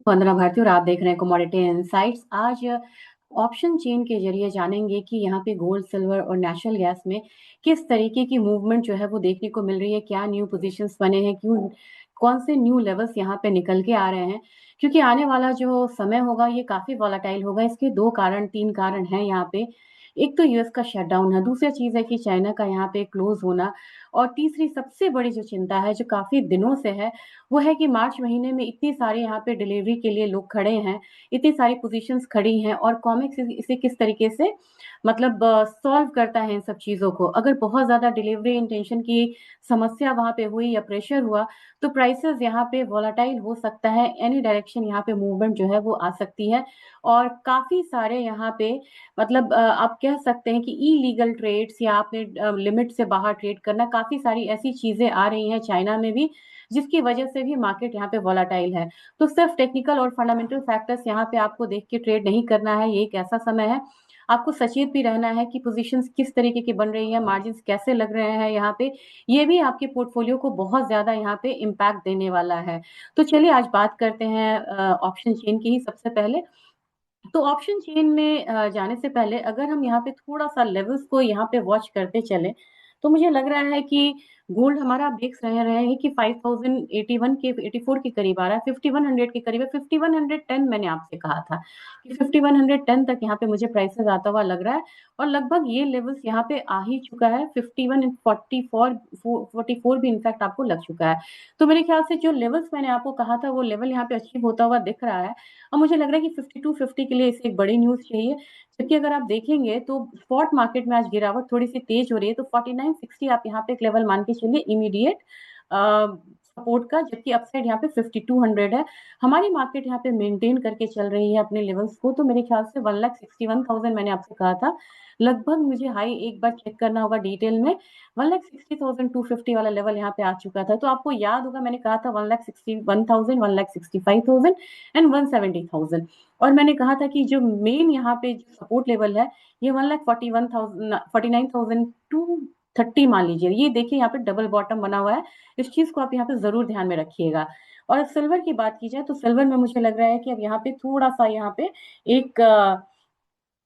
वंदना भारती और आप देख रहे हैं कमोडिटी इनसाइट्स। आज ऑप्शन चेन के जरिए जानेंगे कि यहाँ पे गोल्ड, सिल्वर और नेचुरल गैस में किस तरीके की मूवमेंट जो है वो देखने को मिल रही है, क्या न्यू पोजीशंस बने हैं, क्यों कौन से न्यू लेवल्स यहाँ पे निकल के आ रहे हैं। क्योंकि आने वाला जो समय होगा ये काफी वॉलेटाइल होगा। इसके दो कारण, तीन कारण हैं यहाँ पे। एक तो यूएस का शटडाउन है, दूसरा चीज है कि चाइना का यहाँ पे क्लोज होना, और तीसरी सबसे बड़ी जो चिंता है जो काफी दिनों से है वो है कि मार्च महीने में इतनी सारे यहाँ पे डिलीवरी के लिए लोग खड़े हैं, इतनी सारी पोजीशंस खड़ी हैं, और कॉमिक्स इसे किस तरीके से मतलब सॉल्व करता है इन सब चीजों को। अगर बहुत ज्यादा डिलीवरी इंटेंशन की समस्या वहां पे हुई या प्रेशर हुआ तो प्राइसेस यहाँ पे वॉलेटाइल हो सकता है, एनी डायरेक्शन यहाँ पे मूवमेंट जो है वो आ सकती है। और काफी सारे यहाँ पे मतलब आप कह सकते हैं कि इलीगल ट्रेड्स या आपने लिमिट से बाहर ट्रेड करना, काफी सारी ऐसी चीजें आ रही हैं चाइना में भी जिसकी वजह से भी मार्केट यहाँ पे वॉलाटाइल है। तो सिर्फ टेक्निकल और फंडामेंटल फैक्टर्स यहाँ पे आपको देख के ट्रेड नहीं करना है। ये एक ऐसा समय है आपको सचेत भी रहना है कि पोजीशंस किस तरीके की बन रही है, मार्जिन कैसे लग रहे हैं यहाँ पे। ये भी आपके पोर्टफोलियो को बहुत ज्यादा यहाँ पे इम्पैक्ट देने वाला है। तो चलिए आज बात करते हैं ऑप्शन चेन की ही सबसे पहले। तो ऑप्शन चेन में जाने से पहले अगर हम यहाँ पे थोड़ा सा लेवल्स को यहाँ पे वॉच करते चले तो मुझे लग रहा है कि गोल्ड हमारा, आप देख रहे हैं कि 5081 के 84 के करीब आ रहा है, 5100 के करीब है। 5110 मैंने आपसे कहा था कि 5110 तक यहाँ पे मुझे प्राइसेस आता हुआ लग रहा है, और लगभग ये लेवल्स यहाँ पे आ ही चुका है। 5144 भी इनफैक्ट आपको लग चुका है। तो मेरे ख्याल से जो लेवल्स मैंने आपको कहा था वो लेवल यहाँ पे अचीव होता हुआ दिख रहा है। और मुझे लग रहा है कि 5250 के लिए इसे एक बड़ी न्यूज चाहिए। जबकि अगर आप देखेंगे तो स्पॉट मार्केट में आज गिरावट थोड़ी सी तेज हो रही है, तो 4960 आप यहाँ पे एक लेवल मान के चलिए इमीडिएट सपोर्ट का, जबकि अपसाइड यहाँ पे 5200 है। हमारी मार्केट यहाँ पे मेंटेन करके चल रही है अपने लेवल्स को। तो मेरे ख्याल से 1,61,000 मैंने आपसे कहा था, लगभग मुझे हाई एक बार चेक करना होगा डिटेल में। 1,60,250 वाला लेवल यहाँ पे आ चुका था। तो आपको याद होगा मैंने कहा था 1,61,000, 1,65,000 एंड 1,70,000। और मैंने कहा था कि जो मेन यहाँ पे जो सपोर्ट लेवल है ये 1,41,000, 49,230 मान लीजिए। ये देखिए यहाँ पे डबल बॉटम बना हुआ है, इस चीज को आप यहाँ पे जरूर ध्यान में रखिएगा। और सिल्वर की बात की जाए तो सिल्वर में मुझे लग रहा है कि अब यहाँ पे थोड़ा सा यहाँ पे एक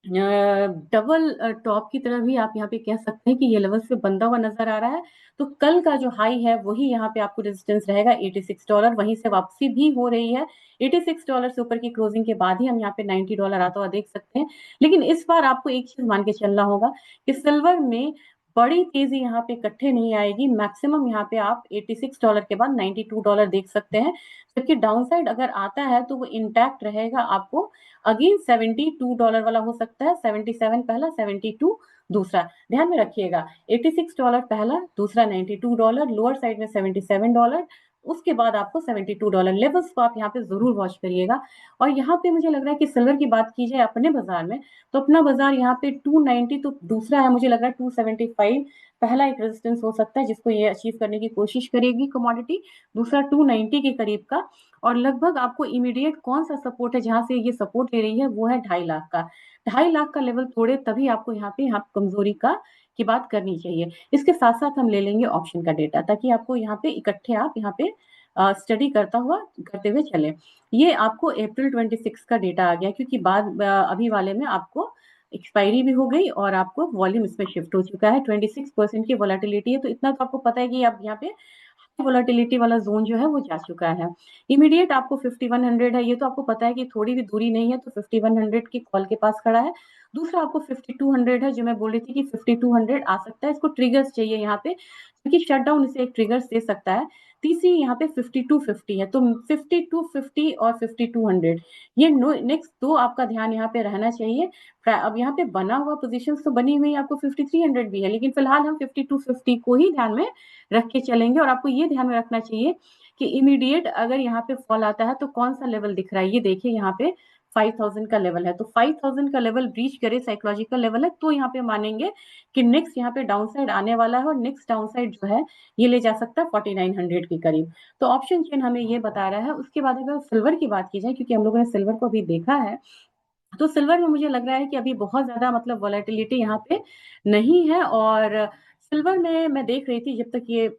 डबल टॉप की तरह भी आप यहाँ पे कह सकते हैं कि ये लेवल से बंधा हुआ नजर आ रहा है। तो कल का जो हाई है वही यहाँ पे आपको रेजिस्टेंस रहेगा, $86। वहीं से वापसी भी हो रही है। $86 से ऊपर की क्लोजिंग के बाद ही हम यहाँ पे $90 आता हुआ देख सकते हैं। लेकिन इस बार आपको एक चीज मान के चलना होगा कि सिल्वर में बड़ी तेजी यहाँ पे इकट्ठे नहीं आएगी। मैक्सिमम यहाँ पे आप $86 के बाद $92 देख सकते हैं। जबकि डाउन साइड अगर आता है तो वो इंटैक्ट रहेगा। आपको अगेन $72 वाला हो सकता है, 77 पहला, 72 दूसरा। ध्यान में रखिएगा, $86 पहला, दूसरा $92, लोअर साइड में $77, उसके बाद आपको $72 लेवल्स को आप यहाँ पे जरूर वॉच करिएगा। और यहाँ पे मुझे लग रहा है कि सिल्वर की बात की जाए अपने बाजार में तो अपना बाजार यहाँ पे 290, तो दूसरा है मुझे लग रहा है 275 पहला एक रेजिस्टेंस हो सकता है जिसको ये अचीव करने की कोशिश करेगी कमोडिटी। दूसरा 290 के करीब का। और लगभग आपको इमीडिएट कौन सा सपोर्ट है जहां से ये सपोर्ट ले रही है वो है 2.5 लाख का। 2.5 लाख का लेवल तोड़े तभी आपको यहाँ कमजोरी का की बात करनी चाहिए। इसके साथ साथ हम ले लेंगे ऑप्शन का डेटा ताकि आपको यहाँ पे इकट्ठे आप यहाँ पे स्टडी करते हुए चले। ये आपको अप्रैल 26 का डेटा आ गया, क्योंकि बाद अभी वाले में आपको एक्सपायरी भी हो गई और आपको वॉल्यूम इसमें शिफ्ट हो चुका है। 26% की वॉलेटिलिटी है, तो इतना तो आपको पता है कि अब यहाँ पे वोलाटिलिटी वाला जोन जो है वो जा चुका है। इमीडिएट आपको 5100 है, ये तो आपको पता है कि थोड़ी भी दूरी नहीं है, तो 5100 की कॉल के पास खड़ा है। दूसरा आपको 5200 है, जो मैं बोल रही थी कि 5200 आ सकता है, इसको ट्रिगर्स चाहिए यहाँ पे क्योंकि शटडाउन इसे एक ट्रिगर्स दे सकता है। तीसरी यहाँ पे 5250 है, तो 5250 और 5200 ये नेक्स्ट दो आपका ध्यान यहाँ पे रहना चाहिए। अब यहाँ पे बना हुआ पोजीशन तो बनी हुई आपको 5300 भी है, लेकिन फिलहाल हम 5250 को ही ध्यान में रख के चलेंगे। और आपको ये ध्यान में रखना चाहिए कि इमीडिएट अगर यहाँ पे फॉल आता है तो कौन सा लेवल दिख रहा है, ये देखिए यहाँ पे 5000 का लेवल है। तो 5000 का लेवल ब्रीच करे, साइकोलॉजिकल लेवल है, तो यहाँ पे मानेंगे कि नेक्स्ट यहाँ पे डाउन साइड आने वाला है। और नेक्स्ट डाउन साइड जो है ये ले जा सकता है 4900 के करीब। तो ऑप्शन चेन हमें ये बता रहा है। उसके बाद अगर सिल्वर की बात की जाए, क्योंकि हम लोगों ने सिल्वर को अभी देखा है, तो सिल्वर में मुझे लग रहा है कि अभी बहुत ज्यादा मतलब वॉलेटिलिटी यहाँ पे नहीं है। और सिल्वर में मैं देख रही थी जब तक ये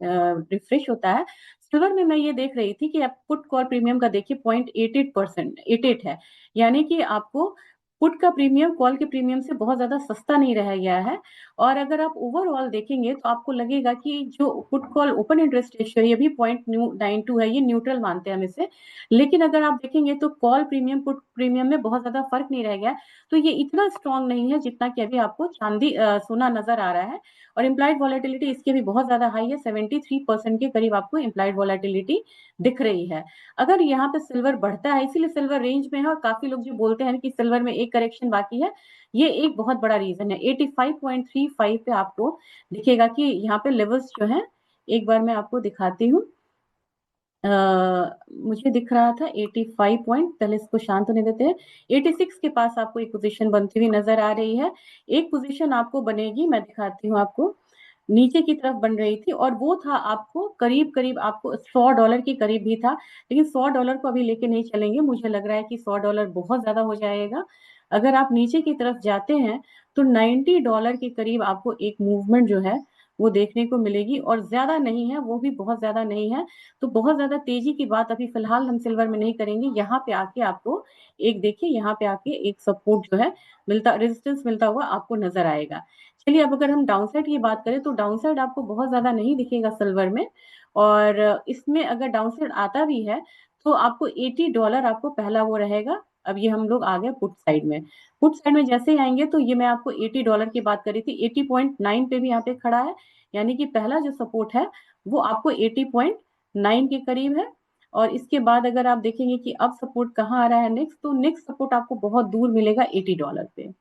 रिफ्रेश होता है, सिल्वर में मैं ये देख रही थी कि आप पुट कॉल प्रीमियम का देखिए 0.88%, 88 है, यानी कि आपको पुट का प्रीमियम कॉल के प्रीमियम से बहुत ज्यादा सस्ता नहीं रह गया है। और अगर आप ओवरऑल देखेंगे तो आपको लगेगा कि जो put call open interest ratio है ये भी 0.92 है, ये न्यूट्रल मानते हैं हम इसे। लेकिन अगर आप देखेंगे तो कॉल प्रीमियम पुट प्रीमियम में बहुत ज्यादा फर्क नहीं रह गया है। तो ये इतना स्ट्रांग नहीं है जितना कि अभी आपको चांदी सोना नजर आ रहा है। और इम्प्लाइड वॉलेटिलिटी इसकी भी बहुत ज्यादा हाई है, 73% के करीब आपको इम्प्लाइड वॉलेटिलिटी दिख रही है। अगर यहाँ पे सिल्वर बढ़ता है, इसीलिए सिल्वर रेंज में है, और काफी लोग जो बोलते हैं कि सिल्वर में एक करेक्शन बाकी है, ये एक बहुत बड़ा रीजन है। 85.35 पे आपको दिखेगा कि यहाँ पे लेवल्स जो है, एक बार मैं आपको दिखाती हूँ। मुझे दिख रहा था 85 पॉइंट, पहले इसको शांत होने देते हैं। 86 के पास आपको एक पोजीशन बनती हुई नजर आ रही है। एक पोजीशन आपको बनेगी, मैं दिखाती हूँ आपको, नीचे की तरफ बन रही थी, और वो था आपको करीब करीब आपको $100 के करीब भी था। लेकिन $100 को अभी लेके नहीं चलेंगे, मुझे लग रहा है कि $100 बहुत ज्यादा हो जाएगा। अगर आप नीचे की तरफ जाते हैं तो $90 के करीब आपको एक मूवमेंट जो है वो देखने को मिलेगी, और ज्यादा नहीं है, वो भी बहुत ज्यादा नहीं है। तो बहुत ज्यादा तेजी की बात अभी फिलहाल हम सिल्वर में नहीं करेंगे। यहाँ पे आके आपको एक देखिए, यहाँ पे आके एक सपोर्ट जो है मिलता, रेजिस्टेंस मिलता हुआ आपको नजर आएगा। चलिए, अब अगर हम डाउन साइड की बात करें तो डाउन साइड आपको बहुत ज्यादा नहीं दिखेगा सिल्वर में। और इसमें अगर डाउन साइड आता भी है तो आपको $80 आपको पहला वो रहेगा। अब ये हम लोग आ गए पुट साइड में। पुट साइड में जैसे ही आएंगे तो ये मैं आपको $80 की बात करी थी, 80.9 पे भी यहाँ पे खड़ा है। यानी कि पहला जो सपोर्ट है वो आपको 80.9 के करीब है। और इसके बाद अगर आप देखेंगे कि अब सपोर्ट कहाँ आ रहा है नेक्स्ट, तो नेक्स्ट सपोर्ट आपको बहुत दूर मिलेगा $80 पे।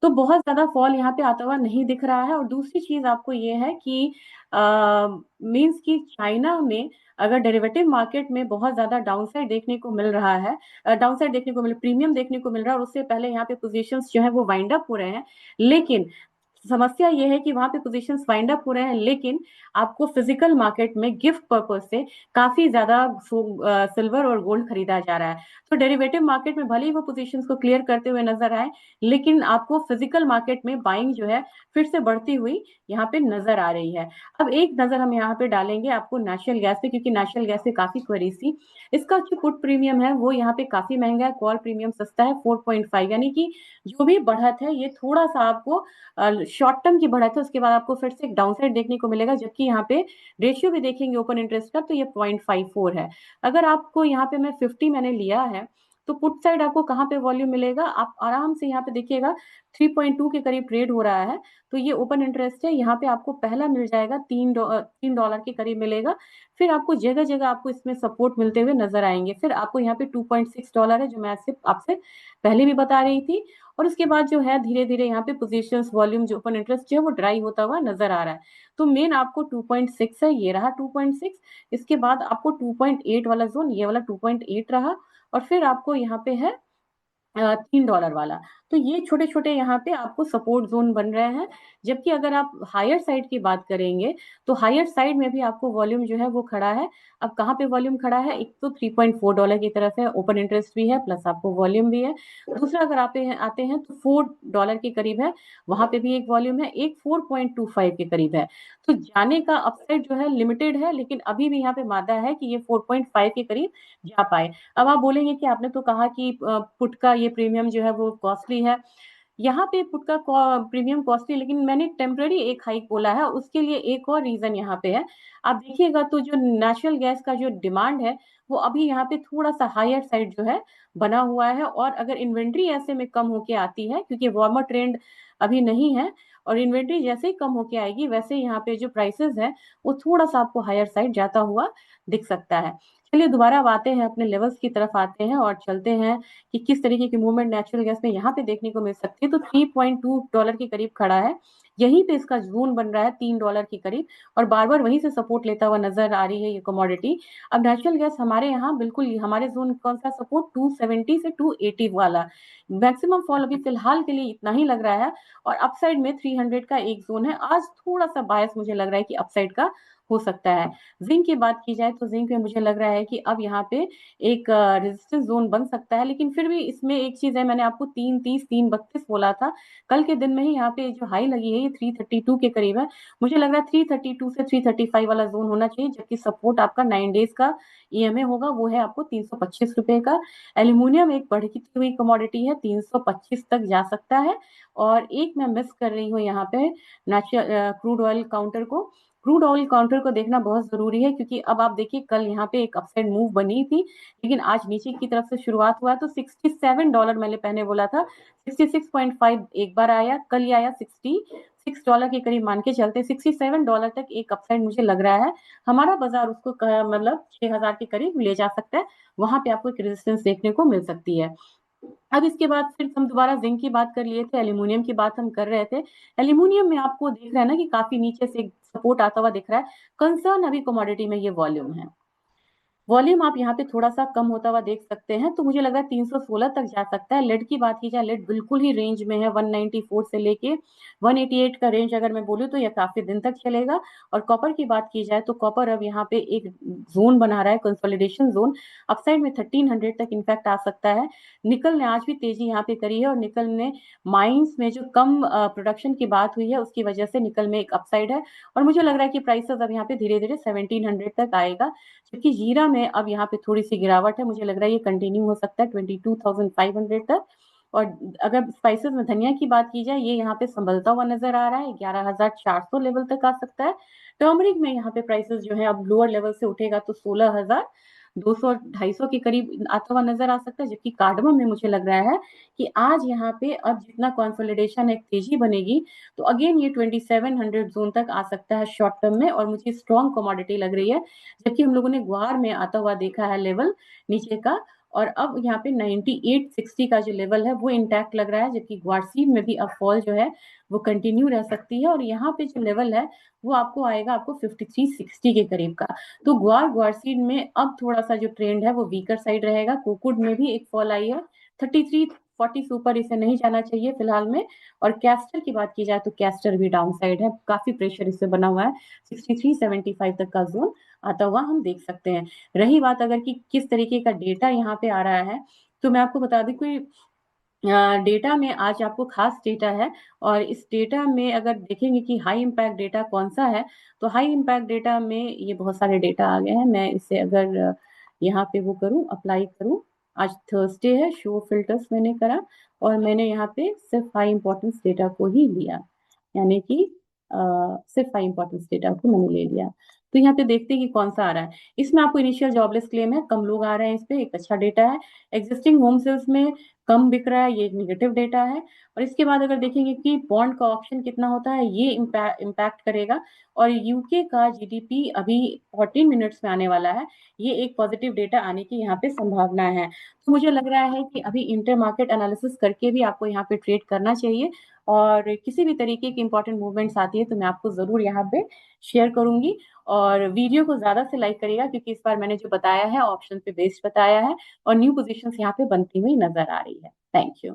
तो बहुत ज्यादा फॉल यहाँ पे आता हुआ नहीं दिख रहा है। और दूसरी चीज आपको ये है कि मीन्स कि चाइना में अगर डेरिवेटिव मार्केट में बहुत ज्यादा डाउनसाइड देखने को मिल रहा है, डाउनसाइड देखने को मिल, प्रीमियम देखने को मिल रहा है, और उससे पहले यहाँ पे पोजीशंस जो है वो वाइंड अप हो रहे हैं। लेकिन समस्या ये है कि वहां पे पोजीशंस वाइंड अप हो रहे हैं, लेकिन आपको फिजिकल मार्केट में गिफ्ट पर्पज से काफी ज्यादा सिल्वर और गोल्ड खरीदा जा रहा है। तो डेरिवेटिव मार्केट में भले ही वो पोजीशंस को क्लियर करते हुए नजर आए, लेकिन आपको फिजिकल मार्केट में बाइंग जो है फिर से बढ़ती हुई यहाँ पे नजर आ रही है। अब एक नजर हम यहाँ पे डालेंगे आपको नेशनल गैस पे, क्योंकि नेशनल गैस पे काफी क्वेरीज थी। इसका जो पुट प्रीमियम है वो यहाँ पे काफी महंगा है, कॉल प्रीमियम सस्ता है 4.5, यानी कि जो भी बढ़त है ये थोड़ा सा आपको शॉर्ट टर्म की बढ़त है, उसके बाद आपको फिर से एक डाउनसाइड देखने को मिलेगा। जबकि यहाँ पे रेशियो भी देखेंगे ओपन इंटरेस्ट का तो ये 0.54 है। अगर आपको यहाँ पे मैं 50 मैंने लिया है, तो पुट साइड आपको कहाँ पे वॉल्यूम मिलेगा, आप आराम से यहाँ पे देखिएगा 3.2 के करीब ट्रेड हो रहा है। तो ये ओपन इंटरेस्ट है, यहाँ पे आपको पहला मिल जाएगा $3 के करीब मिलेगा। फिर आपको जगह जगह आपको इसमें सपोर्ट मिलते हुए नजर आएंगे। फिर आपको यहाँ पे $2.6 है, जो मैं आपसे पहले भी बता रही थी। और उसके बाद जो है धीरे धीरे यहाँ पे पोजीशंस वॉल्यूम जो ओपन इंटरेस्ट जो है वो ड्राई होता हुआ नजर आ रहा है। तो मेन आपको 2.6 है, ये रहा 2.6। इसके बाद आपको 2.8 वाला जोन, ये वाला 2.8 रहा। और फिर आपको यहाँ पे है $3 वाला। तो ये छोटे छोटे यहाँ पे आपको सपोर्ट जोन बन रहे हैं। जबकि अगर आप हायर साइड की बात करेंगे तो हायर साइड में भी आपको वॉल्यूम जो है वो खड़ा है। अब कहाँ पे वॉल्यूम खड़ा है, एक तो $3.4 की तरफ है, ओपन इंटरेस्ट भी है, प्लस आपको वॉल्यूम भी है। दूसरा अगर आप आते हैं तो $4 के करीब है, वहां पे भी एक वॉल्यूम है, एक 4.25 के करीब है। तो जाने का अपसाइड जो है लिमिटेड है, लेकिन अभी भी यहाँ पे मादा है कि ये 4.5 के करीब जा पाए। अब आप बोलेंगे कि आपने तो कहा कि पुट का ये प्रीमियम जो है वो कॉस्टली है। यहाँ पे पुट का प्रीमियम कॉस्टली, लेकिन मैंने टेम्पररी एक हाइक बोला है, उसके लिए एक और रीजन यहाँ पे है। आप देखिएगा तो जो नेचुरल गैस का जो डिमांड है वो अभी यहाँ पे थोड़ा सा हायर साइड जो है बना हुआ है। और अगर इन्वेंट्री ऐसे में कम होके आती है, क्योंकि वार्मर ट्रेंड अभी नहीं है, और इन्वेंट्री जैसे ही कम होके आएगी वैसे यहाँ पे जो प्राइसेस है वो थोड़ा सा आपको हायर साइड जाता हुआ दिख सकता है। चलिए दोबारा अब आते हैं अपने लेवल्स की तरफ आते हैं और चलते हैं कि किस तरीके की मूवमेंट नेचुरल गैस में यहाँ पे देखने को मिल सकती है। तो $3.2 के करीब खड़ा है, यहीं पे इसका जोन बन रहा है $3 के करीब, और बार बार वहीं से सपोर्ट लेता हुआ नजर आ रही है ये कमोडिटी। अब नेचुरल गैस हमारे यहाँ बिल्कुल हमारे जोन कौन सा सपोर्ट, 270 से 280 वाला। मैक्सिमम फॉल अभी फिलहाल के लिए इतना ही लग रहा है। और अपसाइड में 300 का एक जोन है, आज थोड़ा सा बायस मुझे लग रहा है कि अपसाइड का हो सकता है। जिंक की बात की जाए तो जिंक में मुझे लग रहा है कि अब यहाँ पे एक रेजिस्टेंस जोन बन सकता है, लेकिन फिर भी इसमें एक चीज है, मैंने आपको 330 332 बोला था, कल के दिन में ही यहाँ पे जो हाई लगी है ये 332 के करीब है। मुझे लग रहा है 332 से 335 वाला जोन होना चाहिए, जबकि सपोर्ट आपका 9 डेज का ईएमए होगा, वो है आपको 325 रुपए का। एल्यूमिनियम एक बढ़ती हुई कमोडिटी है, 325 तक जा सकता है। और एक मैं मिस कर रही हूँ यहाँ पे नेचुरल क्रूड ऑयल काउंटर को। क्रूड ऑयल काउंटर को देखना बहुत जरूरी है, क्योंकि अब आप देखिए कल यहाँ पे एक अपसाइड मूव बनी थी, लेकिन आज नीचे की तरफ से शुरुआत हुआ, तो $67 मैंने पहले बोला था, 66.5 एक बार आया, कल ही आया, $66 के करीब मान के चलते, $67 तक एक अपसाइड मुझे लग रहा है। हमारा बाजार उसको मतलब 6,000 के करीब ले जा सकता है, वहां पे आपको एक रेजिस्टेंस देखने को मिल सकती है। अब इसके बाद फिर हम दोबारा जिंक की बात कर लिए थे, एल्यूमिनियम की बात हम कर रहे थे। एल्यूमिनियम में आपको दिख रहा है ना कि काफी नीचे से सपोर्ट आता हुआ दिख रहा है। कंसर्न अभी कमोडिटी में ये वॉल्यूम है। वॉल्यूम आप यहाँ पे थोड़ा सा कम होता हुआ देख सकते हैं, तो मुझे लग रहा है 316 तक जा सकता है। लेड की बात की जाए, लेड बिल्कुल ही रेंज में है, 194 से लेके 188 का रेंज अगर मैं बोलूँ तो यह काफी दिन तक चलेगा। और कॉपर की बात की जाए तो कॉपर अब यहाँ पे एक जोन बना रहा है, कंसोलिडेशन जोन, अपसाइड में 1300 तक इनफैक्ट आ सकता है। निकल ने आज भी तेजी यहाँ पे करी है, और निकल ने माइंस में जो कम प्रोडक्शन की बात हुई है उसकी वजह से निकल में एक अपसाइड है, और मुझे लग रहा है कि प्राइसेस अब यहाँ पे धीरे धीरे 1700 तक आएगा। जबकि जीरा में अब यहाँ पे थोड़ी सी गिरावट है, मुझे लग रहा है ये कंटिन्यू हो सकता है 22,500 तक। और अगर स्पाइसेस में धनिया की बात की जाए, ये यहाँ पे संभलता हुआ नजर आ रहा है, 11,400 लेवल तक आ सकता है। टर्मरिक में यहाँ पे प्राइसेस जो है अब लोअर लेवल से उठेगा तो 16,200 250 के करीब आता हुआ नजर आ सकता है। जबकि कार्डमम में मुझे लग रहा है कि आज यहाँ पे अब जितना कंसोलिडेशन एक तेजी बनेगी, तो अगेन ये 2700 जोन तक आ सकता है शॉर्ट टर्म में, और मुझे स्ट्रॉन्ग कमोडिटी लग रही है। जबकि हम लोगों ने ग्वार में आता हुआ देखा है लेवल नीचे का, और अब यहाँ पे 9860 का जो लेवल है वो इंटैक्ट लग रहा है, जबकि ग्वारसीड में भी अब फॉल जो है वो कंटिन्यू रह सकती है, और यहाँ पे जो लेवल है वो आपको आएगा आपको 5360 के करीब का। तो ग्वारसीड में अब थोड़ा सा जो ट्रेंड है वो वीकर साइड रहेगा। कोकुड में भी एक फॉल आई है, 3340 से ऊपर इसे नहीं जाना चाहिए फिलहाल में। और कैस्टर की बात की जाए तो कैस्टर भी डाउन साइड है, काफी प्रेशर इससे बना हुआ है, 6375 तक का जोन आता हुआ हम देख सकते हैं। रही बात अगर कि किस तरीके का डेटा यहाँ पे आ रहा है, तो मैं आपको बता दूं कोई डेटा में आज आपको खास डेटा है, और इस डेटा में अगर देखेंगे कि हाई इम्पैक्ट डेटा कौन सा है, तो हाई इम्पैक्ट डेटा में ये बहुत सारे डेटा आ गए हैं। मैं इसे अगर यहाँ पे वो करूँ, अप्लाई करूँ, आज थर्सडे है, शो फिल्टर्स मैंने करा, और मैंने यहाँ पे सिर्फ हाई इम्पोर्टेंस डेटा को ही लिया, यानी कि सिर्फ हाई इम्पोर्टेंस डेटा को मैंने ले लिया। तो यहाँ पे देखते हैं कि कौन सा आ रहा है। इसमें आपको इनिशियल जॉबलेस क्लेम है, कम लोग आ रहे हैं इस पे, एक अच्छा डेटा है। एग्जिस्टिंग होम सेल्स में कम बिक रहा है, ये एक निगेटिव डेटा है। और इसके बाद अगर देखेंगे कि बॉन्ड का ऑप्शन कितना होता है, ये इम्पैक्ट करेगा। और यूके का जीडीपी अभी 14 मिनट्स में आने वाला है, ये एक पॉजिटिव डेटा आने की यहाँ पे संभावना है। तो मुझे लग रहा है कि अभी इंटर मार्केट एनालिसिस करके भी आपको यहाँ पे ट्रेड करना चाहिए, और किसी भी तरीके की इंपॉर्टेंट मूवमेंट्स आती है तो मैं आपको जरूर यहाँ पे शेयर करूंगी। और वीडियो को ज्यादा से लाइक करिएगा, क्योंकि इस बार मैंने जो बताया है ऑप्शन पे बेस्ड बताया है, और न्यू पोजीशंस यहाँ पे बनती हुई नजर आ रही है। Thank you.